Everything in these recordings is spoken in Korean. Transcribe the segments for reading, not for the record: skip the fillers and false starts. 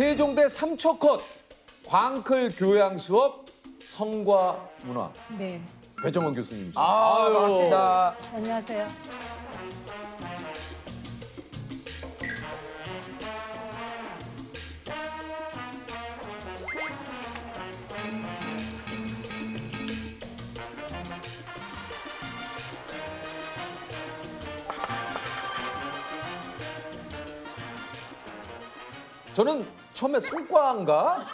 세종대 삼초컷 광클 교양 수업 성과 문화 네, 배정원 교수님이시죠. 반갑습니다. 안녕하세요. 저는 처음에 성과인가?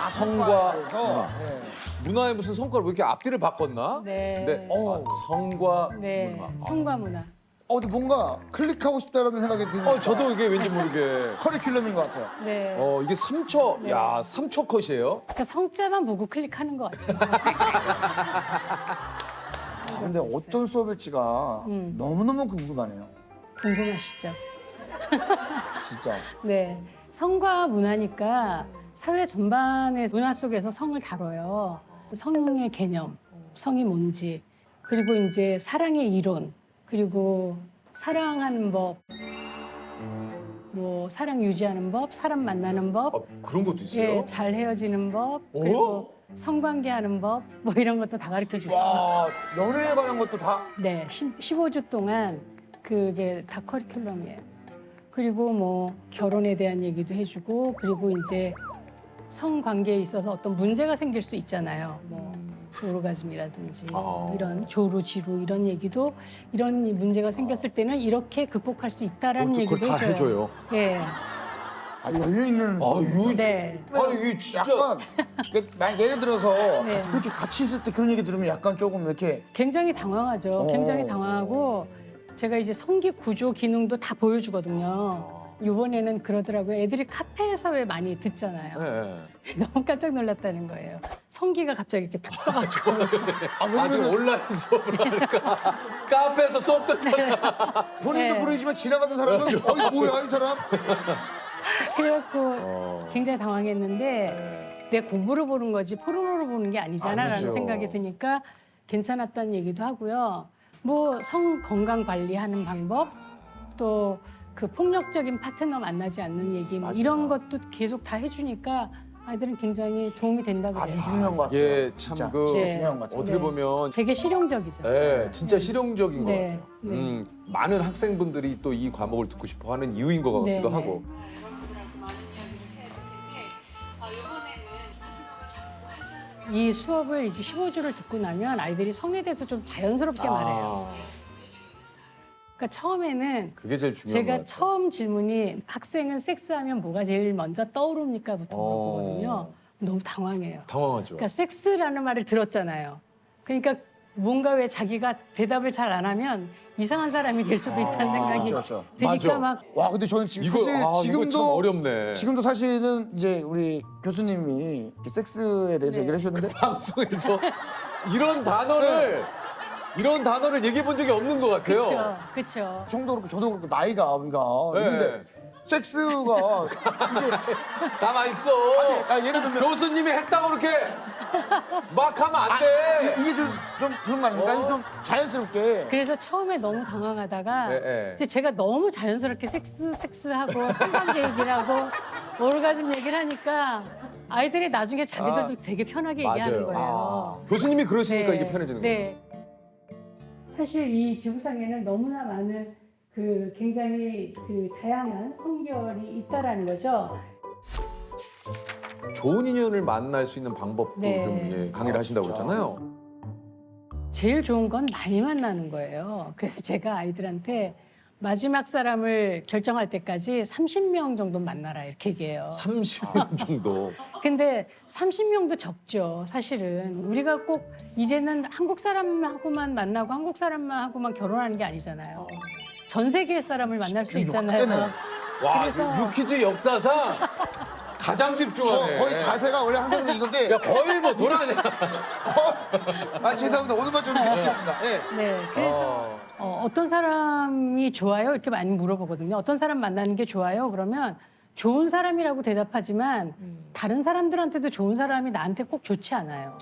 성과 그래서 문화. 네. 문화에 무슨 성과를 왜 이렇게 앞뒤를 바꿨나? 네. 네. 어. 성과 네, 문화. 성과 문화. 근데 뭔가 클릭하고 싶다라는 생각이 드니까 저도 이게 왠지 모르게 커리큘럼인 것 같아요. 네. 이게 3초, 야, 3초 컷이에요? 그러니까 성자만 보고 클릭하는 것 같아요. 근데 어떤 수업일지가 너무너무 궁금하네요. 궁금하시죠? 진짜. 네. 성과 문화니까 사회 전반의 문화 속에서 성을 다뤄요. 성의 개념, 성이 뭔지, 그리고 이제 사랑의 이론, 그리고 사랑하는 법, 뭐 사랑 유지하는 법, 사람 만나는 법, 그런 것도 있어요? 예, 잘 헤어지는 법, 그리고 성관계하는 법, 뭐 이런 것도 다 가르쳐 주죠. 와, 연애에 관한 것도 다. 네, 15주 동안 그게 다 커리큘럼이에요. 그리고 뭐 결혼에 대한 얘기도 해주고, 그리고 이제 성관계에 있어서 어떤 문제가 생길 수 있잖아요. 뭐 오르가즘이라든지 이런 조루, 지루 이런 얘기도, 이런 문제가 생겼을 때는 이렇게 극복할 수 있다라는 그것도 얘기도 그걸 다 해줘요. 예, 열려있는 수업이에요. 네. 이게 진짜. 약간 만약 예를 들어서 네. 이렇게 같이 있을 때 그런 얘기 들으면 약간 조금 이렇게 굉장히 당황하죠. 굉장히 당황하고 제가 이제 성기 구조 기능도 다 보여주거든요. 이번에는 그러더라고요. 애들이 카페에서 왜 많이 듣잖아요. 네. 너무 깜짝 놀랐다는 거예요. 성기가 갑자기 이렇게 탁 떠가지고. 아직 온라인 수업을 하니까 카페에서 수업 듣잖아. 본인도 네. 모르지만 지나가던 사람은 뭐야 이 사람? 그래갖고 굉장히 당황했는데 내 공부를 보는 거지 포르노를 보는 게 아니잖아라는 아니죠. 생각이 드니까 괜찮았다는 얘기도 하고요. 뭐 성 건강 관리하는 방법, 또 그 폭력적인 파트너 만나지 않는 얘기, 뭐 이런 것도 계속 다 해주니까 아이들은 굉장히 도움이 된다고 아주 그래요. 중요한 것 같아요. 이게 진짜. 참 그 진짜 중요한 것 같아요. 어떻게 네. 보면 되게 실용적이죠. 네, 진짜 실용적인 것 네, 같아요. 네. 많은 학생분들이 또 이 과목을 듣고 싶어 하는 이유인 것 같기도 네, 네. 하고. 이 수업을 이제 15주를 듣고 나면 아이들이 성에 대해서 좀 자연스럽게 말해요. 그러니까 처음에는 그게 제일 중요한 것 제가 같아요. 처음 질문이 학생은 섹스하면 뭐가 제일 먼저 떠오릅니까?부터 물어보거든요. 너무 당황해요. 당황하죠. 그러니까 섹스라는 말을 들었잖아요. 그러니까 뭔가 왜 자기가 대답을 잘 안 하면 이상한 사람이 될 수도 있다는 생각이 그렇죠. 드니까 맞아. 막 와 근데 저는 지금 이거, 사실 이거 참 지금도 어렵네. 지금도 사실은 이제 우리 교수님이 이렇게 섹스에 대해서 네. 얘기를 해주셨는데 방송에서 이런 단어를 얘기해 본 적이 없는 것 같아요. 그렇죠, 그렇죠. 형도 그렇고 저도 그렇고 나이가 우리가 네. 있는데 섹스가 이게 가만 있어. 예를 들면 교수님이 했다고 그렇게 막 하면 안 돼. 이게 좀 그런 거 아닙니까? 아니, 좀 자연스럽게 그래서 처음에 너무 당황하다가 네, 네. 이제 제가 너무 자연스럽게 섹스하고 성관계 얘기를 하고 오르가즘 얘기를 하니까 아이들이 나중에 자기들도 되게 편하게 얘기하는 거예요. 교수님이 그러시니까 네. 이게 편해지는 거예요. 네. 사실 이 지구상에는 너무나 많은 그 굉장히 그 다양한 성결이 있다라는 거죠. 좋은 인연을 만날 수 있는 방법도 네. 좀 강의를 하신다고 진짜. 그랬잖아요. 제일 좋은 건 많이 만나는 거예요. 그래서 제가 아이들한테 마지막 사람을 결정할 때까지 30명 정도 만나라 이렇게 얘기해요. 30명 정도. 근데 30명도 적죠, 사실은. 우리가 꼭 이제는 한국 사람하고만 만나고 한국 사람하고만 결혼하는 게 아니잖아요. 전 세계의 사람을 만날 수 있잖아요. 그때는. 와, 그래서- 유퀴즈 역사상 가장 저 집중하네. 거의 자세가 원래 항상 이건데 야, 거의 뭐 돌아다녀. 죄송합니다 오늘만 좀 이렇게 듣겠습니다. 예. 네, 그래서 어떤 사람이 좋아요? 이렇게 많이 물어보거든요. 어떤 사람 만나는 게 좋아요? 그러면 좋은 사람이라고 대답하지만 다른 사람들한테도 좋은 사람이 나한테 꼭 좋지 않아요.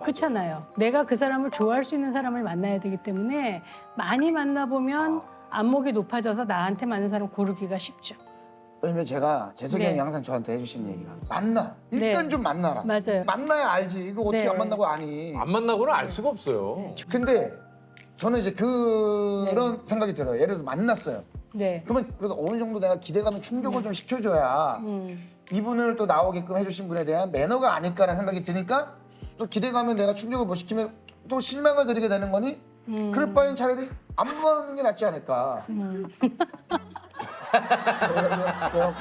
그렇잖아요. 내가 그 사람을 좋아할 수 있는 사람을 만나야 되기 때문에 많이 만나보면 안목이 높아져서 나한테 맞는 사람 고르기가 쉽죠. 왜냐면 제가 재석이 형이 네. 항상 저한테 해주시는 얘기가 만나. 일단 네. 좀 만나라. 맞아요. 만나야 알지. 이거 어떻게 네. 안 만나고 아니. 안 만나고는 알 수가 없어요. 근데 저는 이제 그런 생각이 들어요. 예를 들어서 만났어요. 네. 그러면 그래도 어느 정도 내가 기대감에 충족을 좀 시켜줘야 이분을 또 나오게끔 해주신 분에 대한 매너가 아닐까라는 생각이 드니까 또 기대감에 내가 충족을 못 시키면 또 실망을 드리게 되는 거니 그럴 바엔 차라리 안 보는 게 낫지 않을까. 왜요?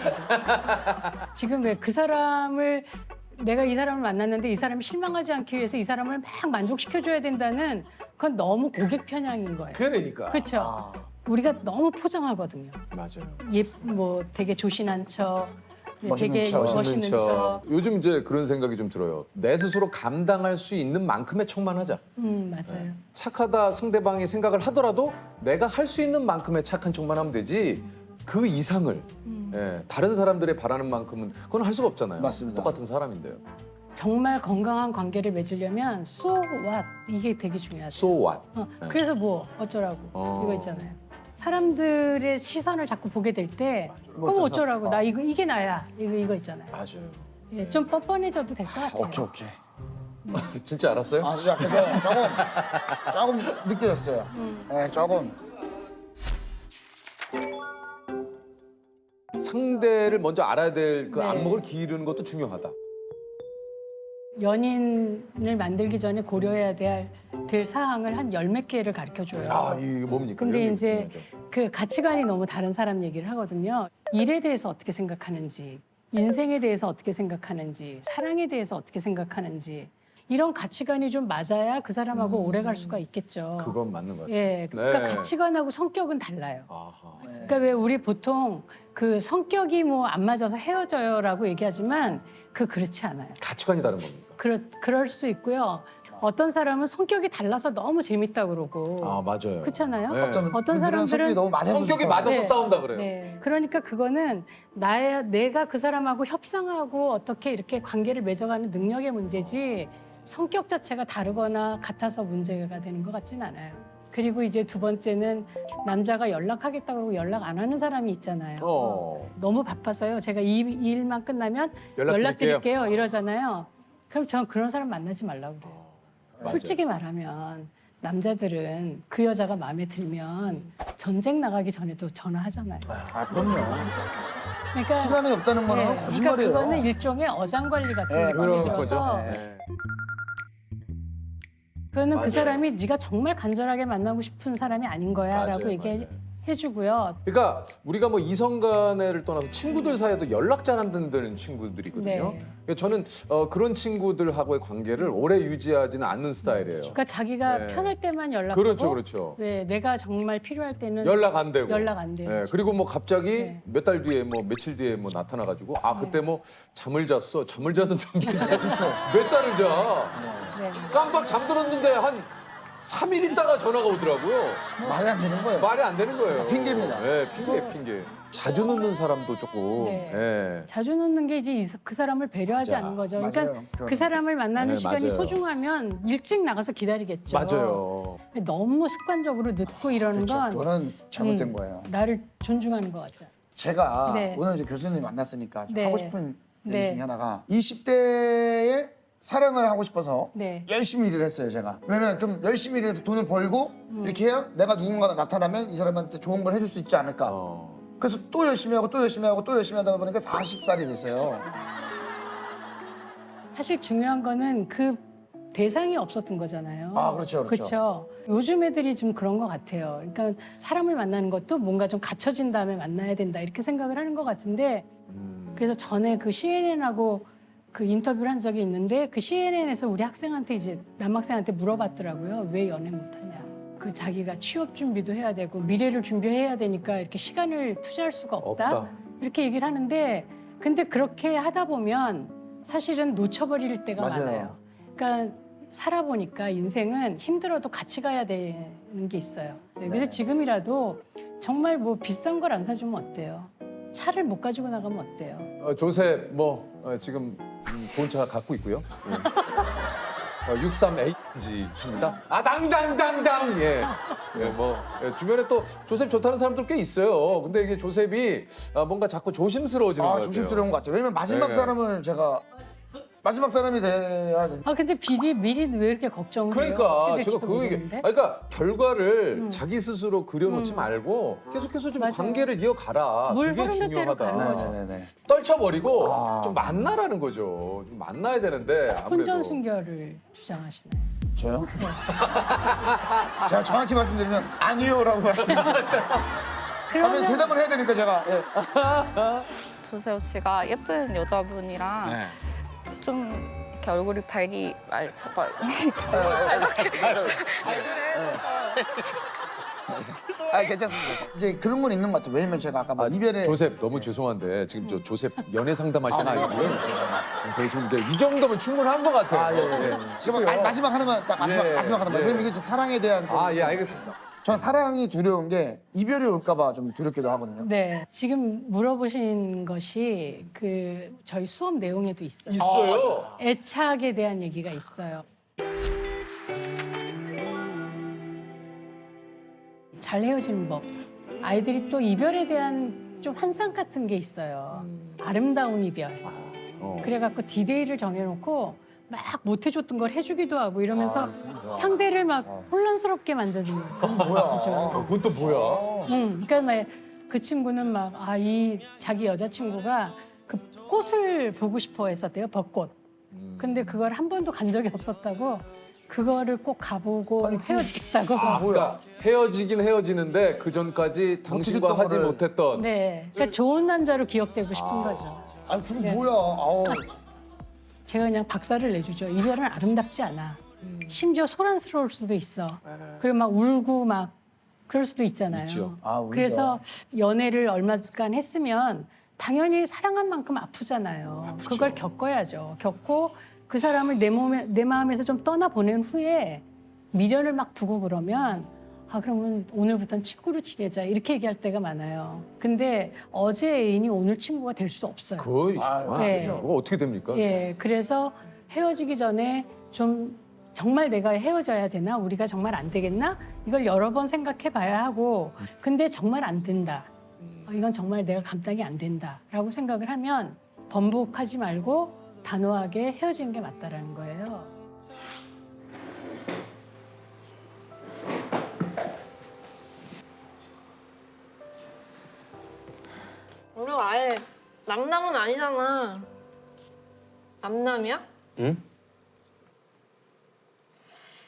지금 왜 그 사람을 내가 이 사람을 만났는데 이 사람이 실망하지 않기 위해서 이 사람을 막 만족시켜줘야 된다는 그건 너무 고객 편향인 거예요. 그러니까. 그렇죠. 우리가 너무 포장하거든요. 맞아요. 뭐 되게 조신한 척, 멋있는 되게 척. 멋있는 척. 요즘 이제 그런 생각이 좀 들어요. 내 스스로 감당할 수 있는 만큼의 척만 하자. 맞아요. 착하다 상대방이 생각을 하더라도 내가 할 수 있는 만큼의 착한 척만 하면 되지 그 이상을 다른 사람들의 바라는 만큼은 그건 할 수가 없잖아요. 맞습니다. 똑같은 사람인데요. 정말 건강한 관계를 맺으려면 so what 이게 되게 중요하죠. So what? 그래서 뭐 어쩌라고 이거 있잖아요. 사람들의 시선을 자꾸 보게 될 때 뭐 그럼 어때서? 어쩌라고 나 이게 나야 이거 있잖아요. 맞아요. 예, 좀 뻔뻔해져도 될 것 같아요. 오케이. 진짜 알았어요? 아, 진짜 그래서 조금 느껴졌어요. 네, 조금. 상대를 먼저 알아야 될 그 네. 안목을 기르는 것도 중요하다. 연인을 만들기 전에 고려해야 될 사항을 한 열 몇 개를 가르쳐 줘요. 아, 이게 뭡니까? 근데 이런 게 이제 중요하죠. 그 가치관이 너무 다른 사람 얘기를 하거든요. 일에 대해서 어떻게 생각하는지, 인생에 대해서 어떻게 생각하는지, 사랑에 대해서 어떻게 생각하는지 이런 가치관이 좀 맞아야 그 사람하고 오래 갈 수가 있겠죠. 그건 맞는 것 같아요. 예, 그러니까 네. 가치관하고 성격은 달라요. 아하. 그러니까 왜 우리 보통 그 성격이 뭐 안 맞아서 헤어져요라고 얘기하지만 그렇지 않아요. 가치관이 다른 겁니다. 그럴 수 있고요. 어떤 사람은 성격이 달라서 너무 재밌다 그러고 아, 맞아요. 그렇잖아요. 네. 어떤 어떤 분들은 성격이 사람들은- 너무 맞아서 성격이 좋다. 맞아서 네. 싸운다 그래요. 네. 그러니까 그거는 내가 그 사람하고 협상하고 어떻게 이렇게 관계를 맺어가는 능력의 문제지 성격 자체가 다르거나 같아서 문제가 되는 것 같진 않아요. 그리고 이제 두 번째는 남자가 연락하겠다 그러고 연락 안 하는 사람이 있잖아요. 너무 바빠서요. 제가 이 일만 끝나면 연락드릴게요 이러잖아요. 그럼 저는 그런 사람 만나지 말라고 그래요. 맞아요. 솔직히 말하면 남자들은 그 여자가 마음에 들면 전쟁 나가기 전에도 전화하잖아요. 아, 그럼요. 그러니까 시간이 없다는 거는 그러니까 거짓말이에요. 그거는 일종의 어장관리 같은 네, 그런 느낌이라서 거죠. 네. 그거는 맞아요. 그 사람이 네가 정말 간절하게 만나고 싶은 사람이 아닌 거야라고 맞아요, 얘기해주고요. 그러니까 우리가 뭐 이성 간에를 떠나서 친구들 사이에도 연락 잘 안 된다는 친구들이거든요. 네. 그러니까 저는 그런 친구들하고의 관계를 오래 유지하지는 않는 스타일이에요. 그러니까 자기가 네. 편할 때만 연락하고 그렇죠, 그렇죠. 왜 내가 정말 필요할 때는 연락 안 되고. 연락 안 돼요. 네, 그리고 뭐 갑자기 네. 몇 달 뒤에 뭐 며칠 뒤에 뭐 나타나가지고 아 그때 뭐 잠을 잤어. 잠을 잤는데 몇 달을 자. 네. 깜빡 잠들었는데 한 3일 있다가 전화가 오더라고요. 말이 안 되는 거예요. 말이 안 되는 거예요. 핑계입니다. 네, 핑계. 자주 늦는 사람도 조금. 네. 네. 자주 놓는 게 이제 그 사람을 배려하지 맞아. 않는 거죠. 맞아요. 그러니까 그건. 그 사람을 만나는 네, 시간이 맞아요. 소중하면 일찍 나가서 기다리겠죠. 맞아요. 너무 습관적으로 늦고 이러는 그렇죠. 건 그거는 잘못된 거예요. 나를 존중하는 거 같죠. 제가 네. 오늘 이제 교수님 만났으니까 좀 네. 하고 싶은 얘기 네. 중에 하나가 20대에 사랑을 하고 싶어서 네. 열심히 일을 했어요, 제가. 왜냐면 좀 열심히 일해서 돈을 벌고 이렇게 해야 내가 누군가 나타나면 이 사람한테 좋은 걸 해줄 수 있지 않을까. 그래서 또 열심히 하고 또 열심히 하고 또 열심히 하다 보니까 40살이 됐어요. 사실 중요한 거는 그 대상이 없었던 거잖아요. 아, 그렇죠, 그렇죠. 그렇죠. 요즘 애들이 좀 그런 것 같아요. 그러니까 사람을 만나는 것도 뭔가 좀 갖춰진 다음에 만나야 된다 이렇게 생각을 하는 것 같은데 그래서 전에 그 CNN하고 그 인터뷰를 한 적이 있는데 그 CNN에서 우리 학생한테 이제 남학생한테 물어봤더라고요. 왜 연애 못하냐. 그 자기가 취업 준비도 해야 되고 미래를 준비해야 되니까 이렇게 시간을 투자할 수가 없다. 이렇게 얘기를 하는데 근데 그렇게 하다 보면 사실은 놓쳐버릴 때가 맞아요. 많아요. 그러니까 살아보니까 인생은 힘들어도 같이 가야 되는 게 있어요. 그래서 네. 지금이라도 정말 뭐 비싼 걸 안 사주면 어때요? 차를 못 가지고 나가면 어때요? 조셉 뭐 지금 좋은 차 갖고 있고요. 63A입니다. 아 당당당당 예. 주변에 또 조셉 좋다는 사람들 꽤 있어요. 근데 이게 조셉이 뭔가 자꾸 조심스러워지는 것 같아요. 조심스러운 것 같아요. 왜냐면 마지막 네. 사람을 제가 마지막 사람이 돼야 돼. 아 근데 미리 왜 이렇게 걱정을 그러니까 해요? 제가 그 얘기, 그러니까 결과를 자기 스스로 그려놓지 말고 계속해서 좀 맞아요. 관계를 이어가라. 물 그게 흐르는 대로 가는 중요하다. 거죠. 네네네. 떨쳐버리고 아. 좀 만나라는 거죠. 좀 만나야 되는데 아무래도 혼전순결을 주장하시나요? 저요? 제가 정확히 말씀드리면 아니요라고 말씀드려요. 그러면 대답을 해야 되니까 제가. 예. 조세호 씨가 예쁜 여자분이랑 네. 좀 이렇게 얼굴이 잠깐. 괜찮습니다. 이제 그런 건 있는 것 같아요. 왜냐면 제가 아까 뭐 이별에 조셉 너무 죄송한데 지금 저 조셉 연애 상담할 때는 아니고요. 저희 지금 이제 이 정도면 충분한 것 같아요. 예. 지금 마지막 하나만 딱 마지막 예, 하나만. 예. 왜냐면 이게 사랑에 대한 좀. 예 알겠습니다. 전 사랑이 두려운 게 이별이 올까봐 좀 두렵기도 하거든요. 네, 지금 물어보신 것이 그 저희 수업 내용에도 있어요. 있어요. 애착에 대한 얘기가 있어요. 잘 헤어진 법. 아이들이 또 이별에 대한 좀 환상 같은 게 있어요. 아름다운 이별. 그래갖고 디데이를 정해놓고 막 못해줬던 걸 해주기도 하고 이러면서 상대를 막 혼란스럽게 만드는 거죠. 뭐야? 그건 또 뭐야? 그러니까 막 그 친구는 막 이 자기 여자친구가 그 꽃을 보고 싶어 했었대요, 벚꽃. 근데 그걸 한 번도 간 적이 없었다고 그거를 꼭 가보고 아니, 헤어지겠다고. 그러니까 헤어지긴 헤어지는데 그 전까지 당신과 못해줬던 하지 거를. 못했던 네, 그러니까 좋은 남자로 기억되고 싶은 거죠. 아니 그게 네. 뭐야? 아우. 제가 그냥 박살을 내주죠. 이별은 아름답지 않아. 심지어 소란스러울 수도 있어. 그리고 막 울고 막 그럴 수도 있잖아요. 있죠. 아, 울죠. 그래서 연애를 얼마간 했으면 당연히 사랑한 만큼 아프잖아요. 그걸 겪어야죠. 겪고 그 사람을 내 마음에서 좀 떠나보낸 후에 미련을 막 두고 그러면 그러면 오늘부터는 친구로 지내자 이렇게 얘기할 때가 많아요. 근데 어제 애인이 오늘 친구가 될 수 없어요. 네. 그거 어떻게 됩니까? 예, 그래서 헤어지기 전에 좀 정말 내가 헤어져야 되나? 우리가 정말 안 되겠나? 이걸 여러 번 생각해 봐야 하고 근데 정말 안 된다. 이건 정말 내가 감당이 안 된다라고 생각을 하면 번복하지 말고 단호하게 헤어지는 게 맞다라는 거예요. 우리 아예 남남은 아니잖아. 남남이야? 응?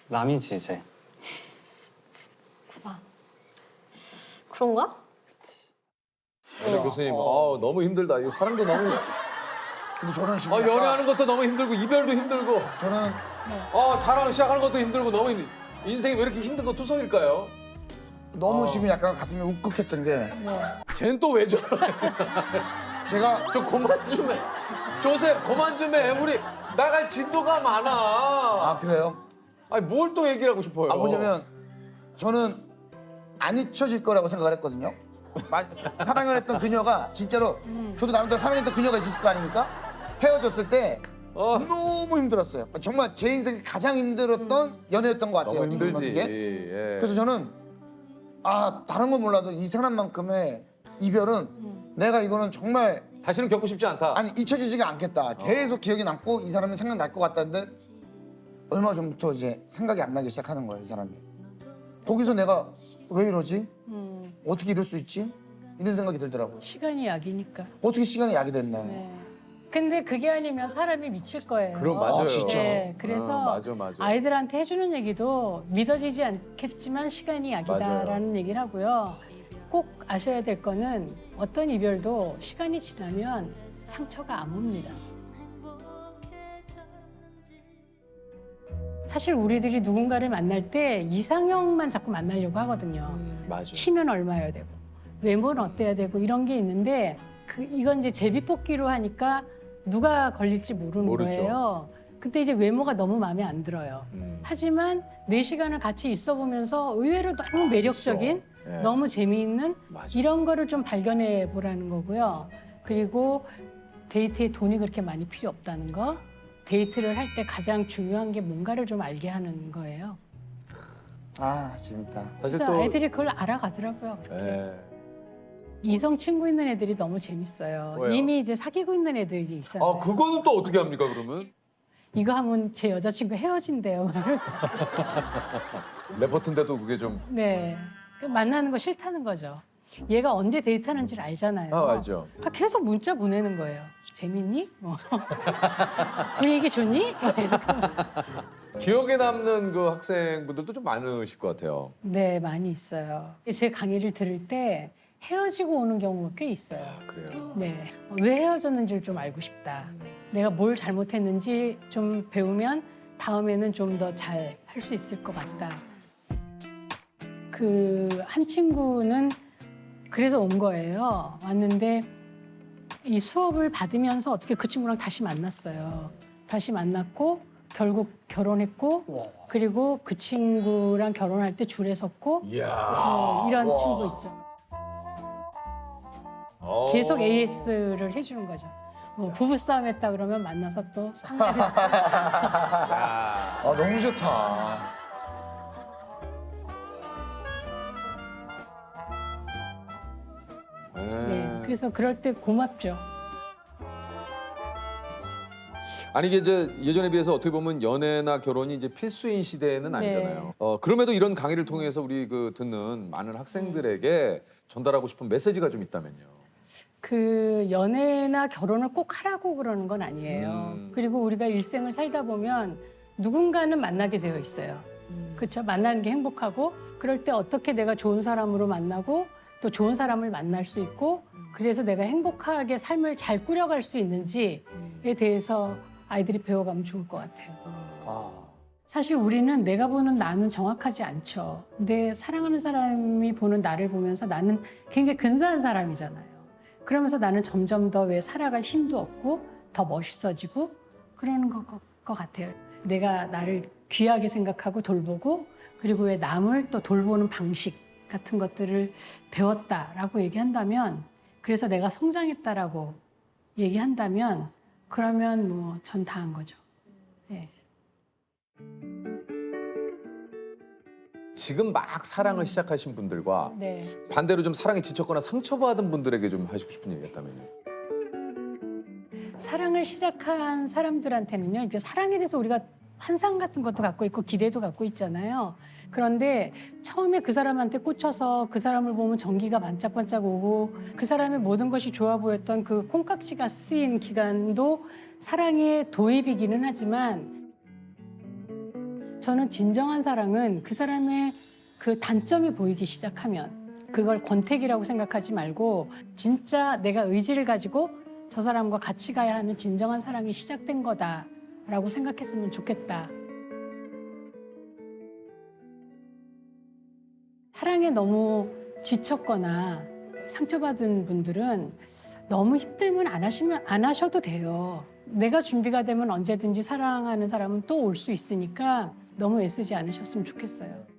남이지 이제. 그런가? 교수님, 너무 힘들다. 이거 사랑도 너무 근데 저는 지금 연애하는 것도 너무 힘들고 이별도 힘들고 저는 사랑 시작하는 것도 힘들고 너무 인생이 왜 이렇게 힘든 거 투성일까요? 너무 지금 약간 가슴이 울컥했던 게 쟨 또 왜 저래? 제가 저 그만 좀 해. 조셉 그만 좀 해. 우리 나갈 진도가 많아. 그래요? 아니 뭘 또 얘기를 하고 싶어요? 뭐냐면 저는 안 잊혀질 거라고 생각을 했거든요. 사랑을 했던 그녀가 진짜로 저도 나름대로 사랑했던 그녀가 있었을 거 아닙니까? 헤어졌을 때 너무 힘들었어요. 정말 제 인생 가장 힘들었던 연애였던 것 같아요. 너무 어떻게 보면 힘들지. 이게. 예. 그래서 저는 다른 건 몰라도 이 사람만큼의 이별은 내가 이거는 정말 다시는 겪고 싶지 않다. 잊혀지지가 않겠다. 계속 기억이 남고 이 사람이 생각날 것 같다는데 얼마 전부터 이제 생각이 안 나기 시작하는 거예요, 이 사람이. 거기서 내가 왜 이러지? 어떻게 이럴 수 있지? 이런 생각이 들더라고요. 시간이 약이니까. 어떻게 시간이 약이 됐나. 근데 그게 아니면 사람이 미칠 거예요. 그럼 맞아요. 진짜? 네, 그래서 맞아. 아이들한테 해주는 얘기도 믿어지지 않겠지만 시간이 약이다라는 맞아요. 얘기를 하고요. 꼭 아셔야 될 거는 어떤 이별도 시간이 지나면 상처가 안 옵니다. 사실 우리들이 누군가를 만날 때 이상형만 자꾸 만나려고 하거든요. 맞아. 키는 얼마여야 되고 외모는 어때야 되고 이런 게 있는데 이건 이제 제비뽑기로 하니까 누가 걸릴지 모르는 모르죠. 거예요. 그때 이제 외모가 너무 마음에 안 들어요. 하지만 4시간을 같이 있어 보면서 의외로 너무 매력적인 예. 너무 재미있는 맞아. 이런 거를 좀 발견해 보라는 거고요. 그리고 데이트에 돈이 그렇게 많이 필요 없다는 거. 데이트를 할 때 가장 중요한 게 뭔가를 좀 알게 하는 거예요. 아 재밌다. 사실 그래서 또 애들이 그걸 알아가더라고요. 예. 이성 친구 있는 애들이 너무 재밌어요. 왜요? 이미 이제 사귀고 있는 애들이 있잖아요. 아 그거는 또 어떻게 합니까 그러면? 이거 하면 제 여자친구 헤어진대요. 레퍼트인데도 그게 좀 네. 만나는 거 싫다는 거죠. 얘가 언제 데이트하는지를 알잖아요. 알죠. 계속 문자 보내는 거예요. 재밌니? 뭐. 분위기 좋니? 뭐 이렇게. 기억에 남는 그 학생분들도 좀 많으실 것 같아요. 네, 많이 있어요. 제 강의를 들을 때 헤어지고 오는 경우가 꽤 있어요. 그래요. 네. 왜 헤어졌는지를 좀 알고 싶다. 내가 뭘 잘못했는지 좀 배우면 다음에는 좀 더 잘 할 수 있을 것 같다. 그 한 친구는 그래서 온 거예요. 왔는데 이 수업을 받으면서 어떻게 그 친구랑 다시 만났어요. 다시 만났고 결국 결혼했고 와. 그리고 그 친구랑 결혼할 때 줄에 섰고 이야. 이런 와. 친구 있죠. 어. 계속 AS를 해주는 거죠. 뭐 부부싸움 했다 그러면 만나서 또 상담해주고. 야. 아 너무 좋다. 네, 그래서 그럴 때 고맙죠. 아니 이게 이제 예전에 비해서 어떻게 보면 연애나 결혼이 이제 필수인 시대는 네. 아니잖아요. 그럼에도 이런 강의를 통해서 우리 그 듣는 많은 학생들에게 전달하고 싶은 메시지가 좀 있다면요. 그 연애나 결혼을 꼭 하라고 그러는 건 아니에요. 그리고 우리가 일생을 살다 보면 누군가는 만나게 되어 있어요. 그렇죠? 만나는 게 행복하고 그럴 때 어떻게 내가 좋은 사람으로 만나고 또 좋은 사람을 만날 수 있고 그래서 내가 행복하게 삶을 잘 꾸려갈 수 있는지에 대해서 아이들이 배워가면 좋을 것 같아요. 아. 사실 우리는 내가 보는 나는 정확하지 않죠. 근데 사랑하는 사람이 보는 나를 보면서 나는 굉장히 근사한 사람이잖아요. 그러면서 나는 점점 더 왜 살아갈 힘도 없고 더 멋있어지고 그러는 것 같아요. 내가 나를 귀하게 생각하고 돌보고 그리고 왜 남을 또 돌보는 방식 같은 것들을 배웠다라고 얘기한다면 그래서 내가 성장했다라고 얘기한다면 그러면 뭐 전 다 한 거죠. 네. 지금 막 사랑을 시작하신 분들과 네. 반대로 좀 사랑에 지쳤거나 상처받은 분들에게 좀 하시고 싶은 얘기 있다면요. 사랑을 시작한 사람들한테는요, 이제 사랑에 대해서 우리가 환상 같은 것도 갖고 있고 기대도 갖고 있잖아요. 그런데 처음에 그 사람한테 꽂혀서 그 사람을 보면 전기가 반짝반짝 오고 그 사람의 모든 것이 좋아 보였던 그 콩깍지가 쓰인 기간도 사랑의 도입이기는 하지만 저는 진정한 사랑은 그 사람의 그 단점이 보이기 시작하면 그걸 권태기라고 생각하지 말고 진짜 내가 의지를 가지고 저 사람과 같이 가야 하는 진정한 사랑이 시작된 거다라고 생각했으면 좋겠다. 사랑에 너무 지쳤거나 상처받은 분들은 너무 힘들면 안 하셔도 돼요. 내가 준비가 되면 언제든지 사랑하는 사람은 또 올 수 있으니까 너무 애쓰지 않으셨으면 좋겠어요.